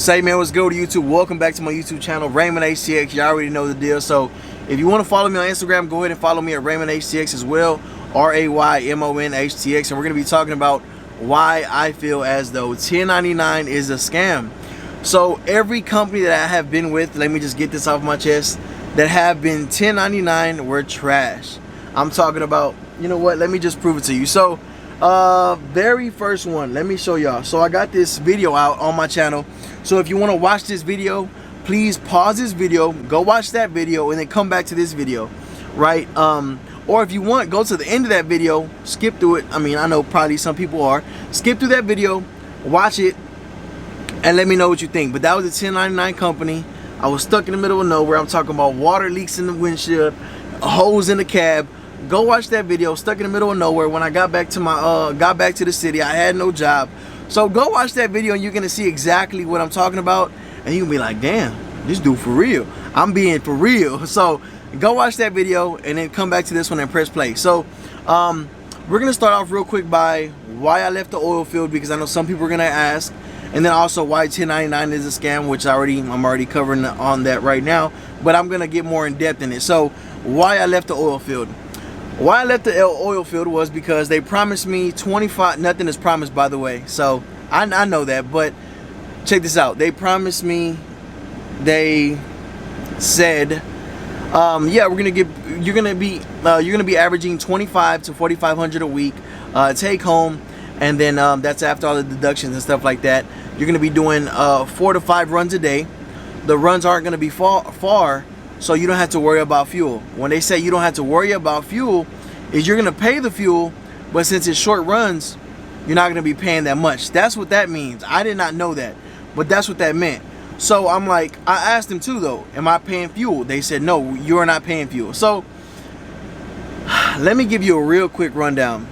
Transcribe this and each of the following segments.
Say man, what's good to YouTube? Welcome back to my YouTube channel, Raymond HTX. You already know the deal. So if you want to follow me on Instagram, go ahead and follow me at Raymond HTX as well, RAYMON HTX. And we're going to be talking about why I feel as though 1099 is a scam. So every company that I have been with, let me just get this off my chest, that have been 1099 were trash. I'm talking about, you know what, let me just prove it to you. So very first one, let me show y'all. So I got this video out on my channel. So if you want to watch this video, please pause this video, go watch that video, and then come back to this video, right? Or if you want, go to the end of that video, skip through it. I mean, I know probably some people are. Skip through that video, watch it, and let me know what you think. But that was a 1099 company. I was stuck in the middle of nowhere. I'm talking about water leaks in the windshield, holes in the cab. Go watch that video. Stuck in the middle of nowhere. When I got back to my the city, I had no job. So go watch that video and you're gonna see exactly what I'm talking about, and you can be like, damn, this dude for real. I'm being for real. So go watch that video and then come back to this one and press play. So we're gonna start off real quick by why I left the oil field, because I know some people are gonna ask, and then also why 1099 is a scam, which I'm already covering on that right now, but I'm gonna get more in depth in it. So why I left the oil field. Why I left the oil field was because they promised me 25, nothing is promised, by the way, so I know that, but check this out. They promised me, they said, yeah, you're gonna be averaging 25 to 4,500 a week take home, and then that's after all the deductions and stuff like that. You're gonna be doing 4 to 5 runs a day. The runs aren't gonna be far, so you don't have to worry about fuel. When they say you don't have to worry about fuel, is you're gonna pay the fuel, but since it's short runs, you're not gonna be paying that much. That's what that means. I did not know that, but that's what that meant. So I'm like, I asked them too though, am I paying fuel? They said, no, you're not paying fuel. So let me give you a real quick rundown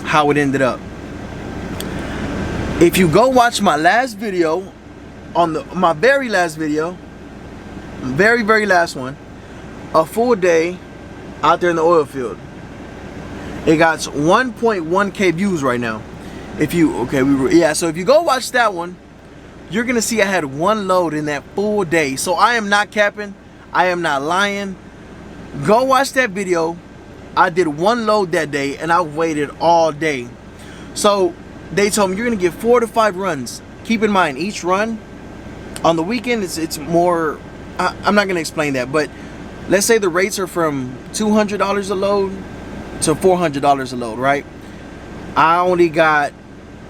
how it ended up. If you go watch my last video, my very last video, very last one, a full day out there in the oil field, it got 1.1k views right now. So if you go watch that one, you're gonna see I had one load in that full day. So I am not capping, I am not lying. Go watch that video. I did one load that day and I waited all day. So they told me you're gonna get 4 to 5 runs. Keep in mind, each run on the weekend, it's more, I'm not gonna explain that, but let's say the rates are from $200 a load to $400 a load, right? I only got,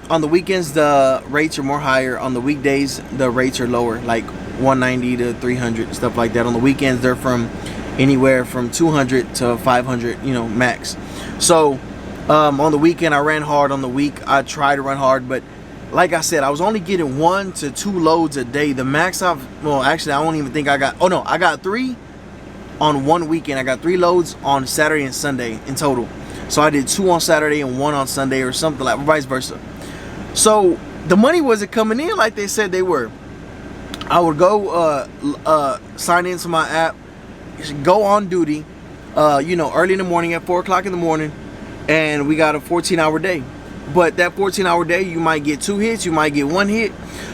on the weekends the rates are more higher. On the weekdays the rates are lower, like 190 to 300, stuff like that. On the weekends they're from anywhere from 200 to 500, you know, max. So on the weekend I ran hard. On the week I tried to run hard, but like I said, I was only getting 1 to 2 loads a day. The max I don't even think I got, oh no, I got 3 on one weekend. I got 3 loads on Saturday and Sunday in total. So I did 2 on Saturday and 1 on Sunday, or something, like vice versa. So the money wasn't coming in like they said they were. I would go sign into my app, go on duty, you know, early in the morning at 4 o'clock in the morning, and we got a 14-hour day. But that 14-hour day, you might get 2 hits, you might get 1 hit.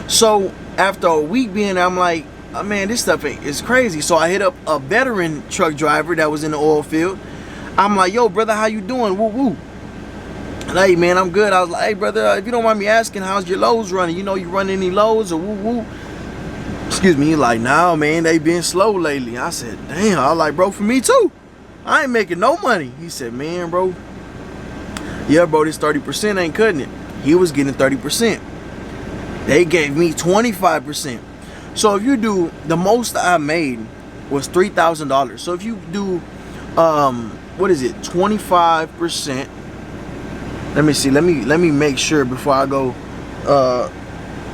So after a week being there, I'm like, oh, man, this stuff is crazy. So I hit up a veteran truck driver that was in the oil field. I'm like, yo, brother, how you doing? Woo woo. Hey, man, I'm good. I was like, hey, brother, if you don't mind me asking, how's your loads running? You know, you run any loads or woo woo? Excuse me. He's like, nah, man, they been slow lately. I said, damn. I was like, bro, for me too. I ain't making no money. He said, man, bro, yeah, bro, this 30% ain't cutting it. He was getting 30%. They gave me 25%. So if you do, the most I made was $3,000. So if you do, what is it, 25%? Let me see. Let me make sure before I go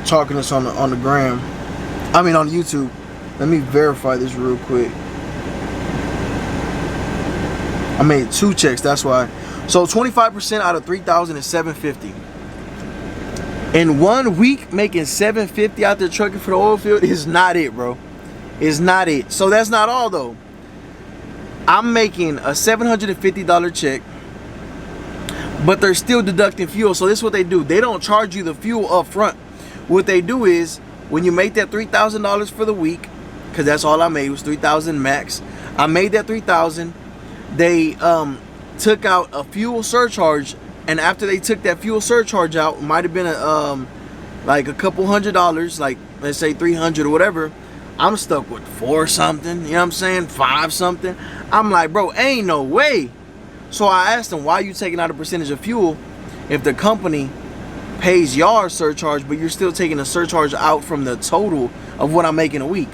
talking this on the gram. I mean on YouTube. Let me verify this real quick. I made 2 checks. That's why. So 25% out of 3,000 is $750. In 1 week, making $750 out there trucking for the oil field is not it, bro. It's not it. So that's not all though. I'm making a $750 check, but they're still deducting fuel. So this is what they do. They don't charge you the fuel up front. What they do is when you make that $3,000 for the week, because that's all I made was $3,000 max. I made that $3,000. They took out a fuel surcharge, and after they took that fuel surcharge out, it might have been a like a couple $100, like let's say 300 or whatever. I'm stuck with 4 something, you know what I'm saying, 5 something. I'm like, bro, ain't no way. So I asked them, why are you taking out a percentage of fuel if the company pays your surcharge, but you're still taking a surcharge out from the total of what I'm making a week?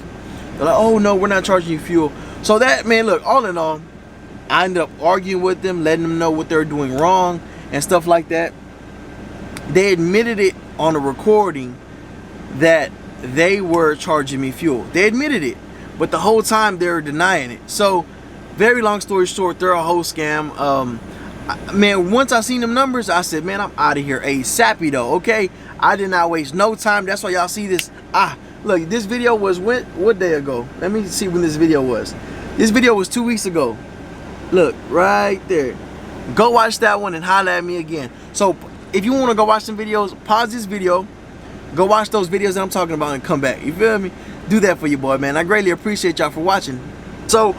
They're like, oh no, we're not charging you fuel. So that, man, look, all in all, I ended up arguing with them, letting them know what they're doing wrong and stuff like that. They admitted it on a recording that they were charging me fuel. They admitted it, but the whole time they were denying it. So, very long story short, they're a whole scam. Man, once I seen them numbers, I said, man, I'm out of here ASAP though, okay? I did not waste no time. That's why y'all see this. Look, this video was what day ago? Let me see when this video was. This video was 2 weeks ago. Look, right there. Go watch that one and holler at me again. So, if you want to go watch some videos, pause this video. Go watch those videos that I'm talking about and come back. You feel me? Do that for your boy, man. I greatly appreciate y'all for watching. So,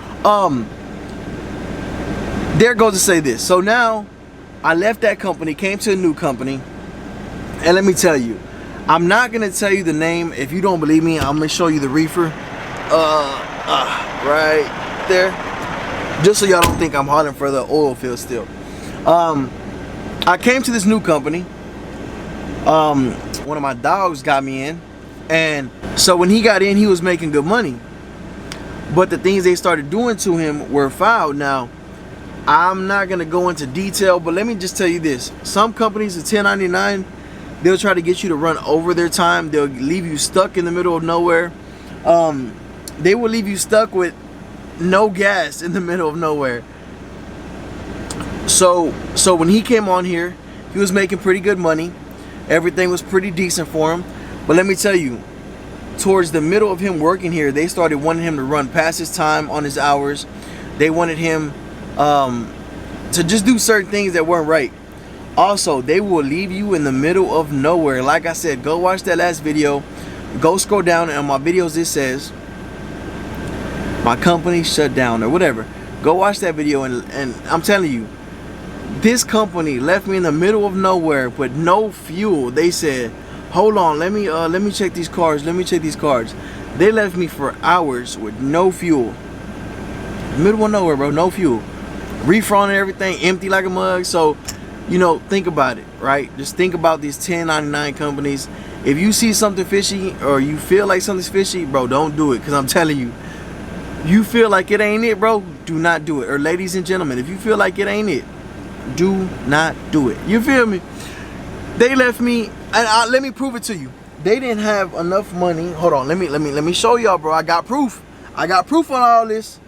there goes to say this. So now, I left that company, came to a new company. And let me tell you, I'm not going to tell you the name. If you don't believe me, I'm going to show you the reefer. Right there. Just so y'all don't think I'm hauling for the oil field still. I came to this new company. One of my dogs got me in, and so when he got in, he was making good money, but the things they started doing to him were foul. Now, I'm not gonna go into detail, but let me just tell you this: some companies, at 1099, they'll try to get you to run over their time. They'll leave you stuck in the middle of nowhere. They will leave you stuck with no gas in the middle of nowhere. So when he came on here, he was making pretty good money. Everything was pretty decent for him. But let me tell you, towards the middle of him working here, they started wanting him to run past his time on his hours. They wanted him to just do certain things that weren't right. Also, they will leave you in the middle of nowhere. Like I said, go watch that last video. Go scroll down, and on my videos it says my company shut down or whatever. Go watch that video, and I'm telling you, this company left me in the middle of nowhere with no fuel. They said, hold on, let me check these cars. Let me check these cars. They left me for hours with no fuel. Middle of nowhere, bro, no fuel. Reefer on and everything, empty like a mug. So, you know, think about it, right? Just think about these 1099 companies. If you see something fishy or you feel like something's fishy, bro, don't do it. Because I'm telling you, you feel like it ain't it, bro, do not do it. Or ladies and gentlemen, if you feel like it ain't it, do not do it. You feel me? They left me, and let me prove it to you. They didn't have enough money. Hold on, let me show y'all, bro. I got proof. I got proof on all this.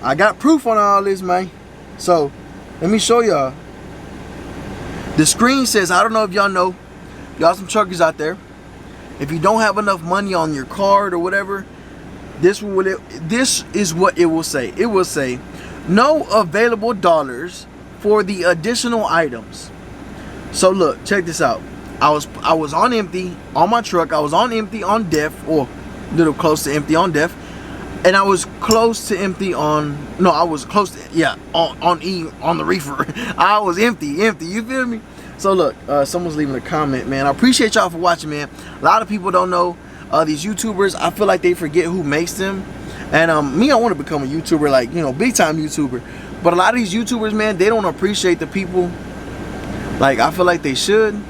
I got proof on all this, man. So let me show y'all. The screen says, I don't know if y'all know, y'all some truckers out there, if you don't have enough money on your card or whatever, this is what it will say. It will say, no available dollars for the additional items. So look, check this out. I was on empty on my truck. I was on empty on def, or a little close to empty on def, and I was close to empty on, no, I was close to, yeah, on the reefer. I was empty. You feel me? So look, someone's leaving a comment, man. I appreciate y'all for watching, man. A lot of people don't know these YouTubers. I feel like they forget who makes them. And me, I want to become a YouTuber, like, you know, big time YouTuber. But a lot of these YouTubers, man, they don't appreciate the people like I feel like they should.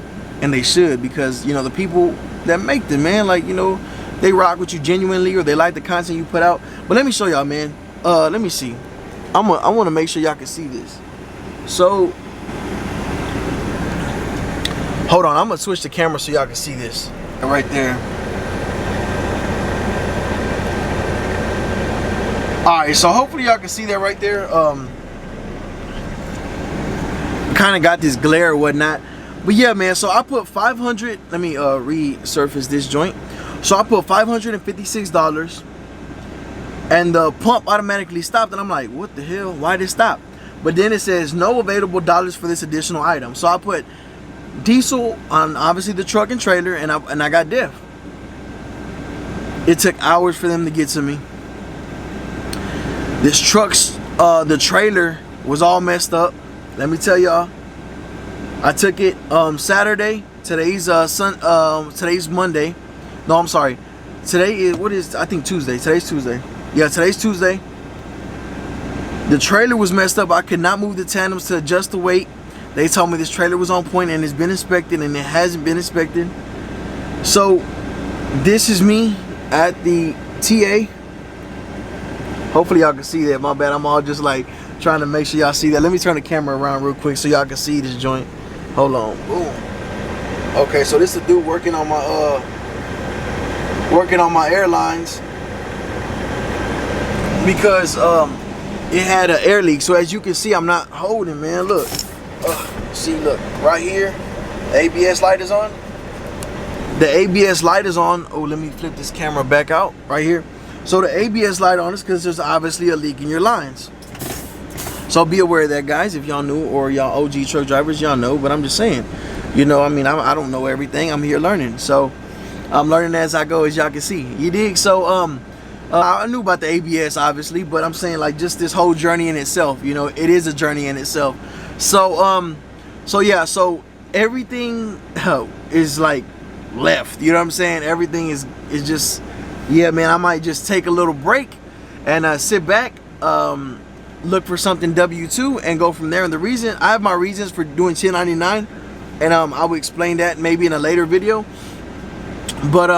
And they should, because, you know, the people that make them, man, like, you know, they rock with you genuinely, or they like the content you put out. But let me show y'all, man. Let me see. I want to make sure y'all can see this. So hold on, I'm gonna switch the camera so y'all can see this right there. Alright, so hopefully y'all can see that right there. Kind of got this glare or whatnot. But yeah, man, so I put 500, let me resurface this joint. So I put $556, and the pump automatically stopped, and I'm like, what the hell, why did it stop? But then it says no available dollars for this additional item. So I put diesel on obviously the truck and trailer, and I got def. It took hours for them to get to me. This truck's the trailer was all messed up. Let me tell y'all. I took it Saturday. Today's today's Monday. No, I'm sorry. Today is I think Tuesday. Today's Tuesday. Yeah, today's Tuesday. The trailer was messed up. I could not move the tandems to adjust the weight. They told me this trailer was on point and it's been inspected, and it hasn't been inspected. So this is me at the TA. Hopefully y'all can see that. My bad. I'm all just like trying to make sure y'all see that. Let me turn the camera around real quick so y'all can see this joint. Hold on. Boom. Okay, so this is a dude working on my airlines because it had an air leak. So as you can see, I'm not holding, man. Look. See, look right here. The ABS light is on. The ABS light is on. Oh, let me flip this camera back out right here. So the ABS light on is because there's obviously a leak in your lines. So be aware of that, guys. If y'all new or y'all OG truck drivers, y'all know. But I'm just saying, you know, I mean, I don't know everything. I'm here learning. So I'm learning as I go, as y'all can see. You dig? So I knew about the ABS, obviously, but I'm saying like just this whole journey in itself. You know, it is a journey in itself. So so yeah, so everything is like left. You know what I'm saying? Everything is just, yeah, man. I might just take a little break and sit back, look for something W2 and go from there. And the reason, I have my reasons for doing 1099, and I will explain that maybe in a later video. But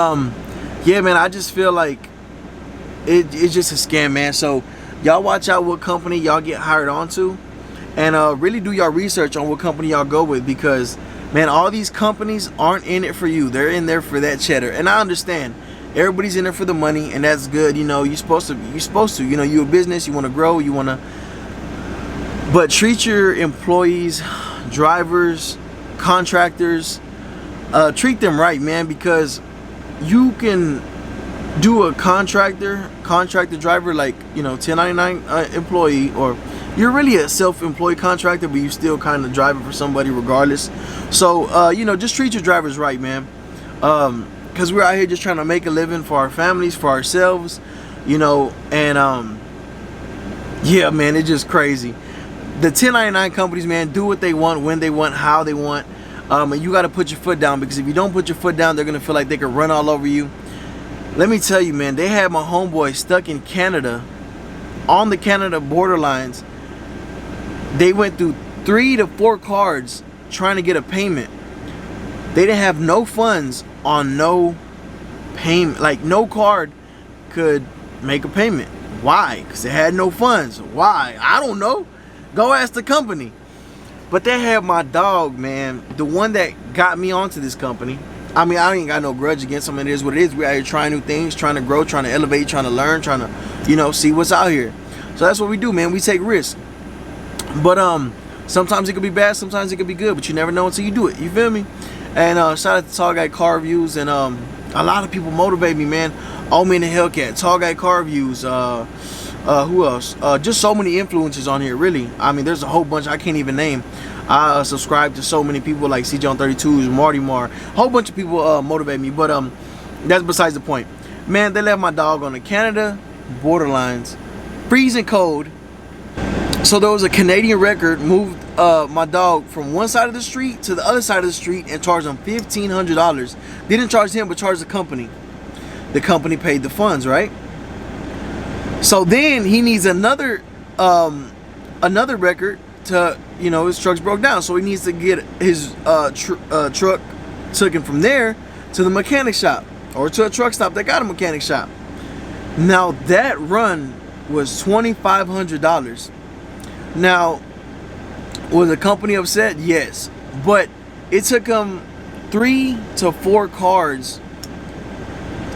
yeah, man, I just feel like it's just a scam, man. So y'all watch out what company y'all get hired onto, and really do y'all research on what company y'all go with, because man, all these companies aren't in it for you. They're in there for that cheddar. And I understand everybody's in there for the money, and that's good. You know, you're supposed to, you know, you're a business, you want to grow, you want to, but treat your employees, drivers, contractors, treat them right, man, because you can do a contractor driver, like, you know, 1099 employee, or you're really a self-employed contractor, but you still kind of driving for somebody regardless. So you know, just treat your drivers right, man, because we're out here just trying to make a living for our families, for ourselves, you know. And yeah, man, it's just crazy. The 1099 companies, man, do what they want, when they want, how they want, and you got to put your foot down, because if you don't put your foot down, they're gonna feel like they can run all over you. Let me tell you, man, they had my homeboy stuck in Canada, on the Canada borderlines. They went through 3 to 4 cards trying to get a payment. They didn't have no funds on no payment. Like, no card could make a payment. Why? Because they had no funds. Why? I don't know. Go ask the company. But they had my dog, man, the one that got me onto this company. I mean, I ain't got no grudge against them. It is what it is. We're out here trying new things, trying to grow, trying to elevate, trying to learn, trying to, you know, see what's out here. So that's what we do, man. We take risks. But sometimes it could be bad, sometimes it could be good, but you never know until you do it. You feel me? And shout out to Tall Guy Car Reviews, and a lot of people motivate me, man. Omi and the Hellcat, Tall Guy Car Reviews, who else? Just so many influencers on here, really. I mean, there's a whole bunch I can't even name. I subscribe to so many people like CJ on 32s, Marty Mar, a whole bunch of people motivate me, but that's besides the point. Man, they left my dog on the Canada borderlines, freezing cold. So there was a Canadian record moved my dog from one side of the street to the other side of the street and charged him $1,500. Didn't charge him, but charged the company. The company paid the funds, right? So then he needs another record to, you know, his truck's broke down, so he needs to get his truck taken from there to the mechanic shop, or to a truck stop that got a mechanic shop. Now that run was $2,500. Now, was the company upset? Yes, but it took them 3 to 4 cards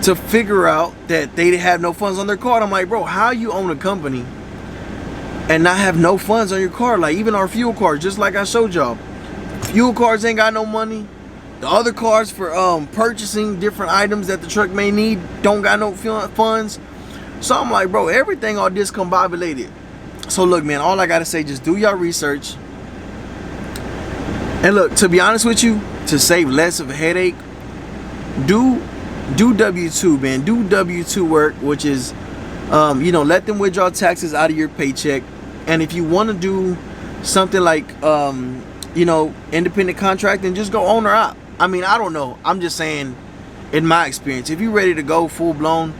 to figure out that they didn't have no funds on their card. I'm like, bro, how you own a company and not have no funds on your card? Like, even our fuel cards, just like I showed y'all, fuel cards ain't got no money. The other cards for purchasing different items that the truck may need don't got no funds. So I'm like, bro, everything all discombobulated. So look, man, all I gotta say, just do y'all research. And look, to be honest with you, to save less of a headache, do do W-2, man. Do W-2 work, which is, you know, let them withdraw taxes out of your paycheck. And if you want to do something like, you know, independent contracting, just go owner op. I mean, I don't know. I'm just saying, in my experience, if you're ready to go full blown,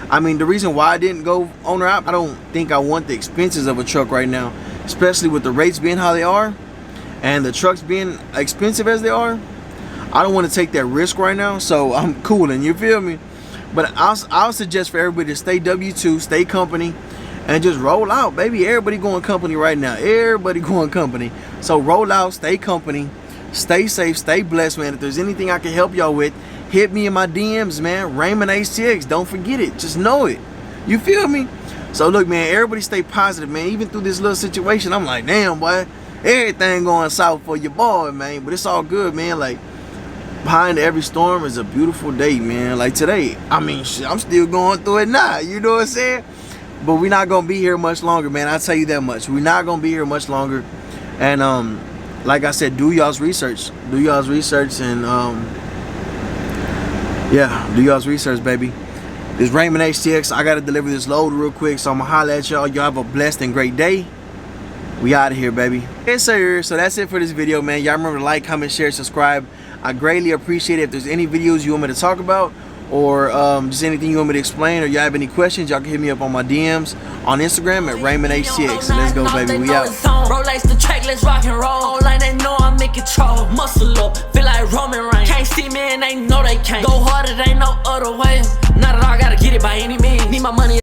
I mean, the reason why I didn't go owner op, I don't think I want the expenses of a truck right now, especially with the rates being how they are and the trucks being expensive as they are. I don't want to take that risk right now, so I'm cooling, you feel me? But I'll suggest for everybody to stay W-2, stay company, and just roll out, baby. Everybody going company right now. Everybody going company. So roll out, stay company, stay safe, stay blessed, man. If there's anything I can help y'all with, hit me in my DMs, man. Raymond HTX, don't forget it. Just know it. You feel me? So look, man, everybody stay positive, man. Even through this little situation, I'm like, damn, boy, everything going south for your boy, man. But it's all good, man. Like, behind every storm is a beautiful day, man. Like today, I mean, shit, I'm still going through it now. You know what I'm saying? But we're not gonna be here much longer, man. I'll tell you that much. We're not gonna be here much longer. And like I said, do y'all's research. Do y'all's research, and yeah, do y'all's research, baby. This Raymond HTX. I gotta deliver this load real quick, so I'm gonna holler at y'all. Y'all have a blessed and great day. We out of here, baby. Yes, sir. So that's it for this video, man. Y'all remember to like, comment, share, subscribe. I greatly appreciate it. If there's any videos you want me to talk about, or just anything you want me to explain, or y'all have any questions, y'all can hit me up on my DMs on Instagram at Raymond HTX. So let's go, baby. We out. Rolex the track, let's rock and roll. Online they know I'm in control. Muscle up, feel like Roman Reigns. Can't see me and they know they can't. Go harder, they no other way. Not at all, gotta get it by any means. Need my money.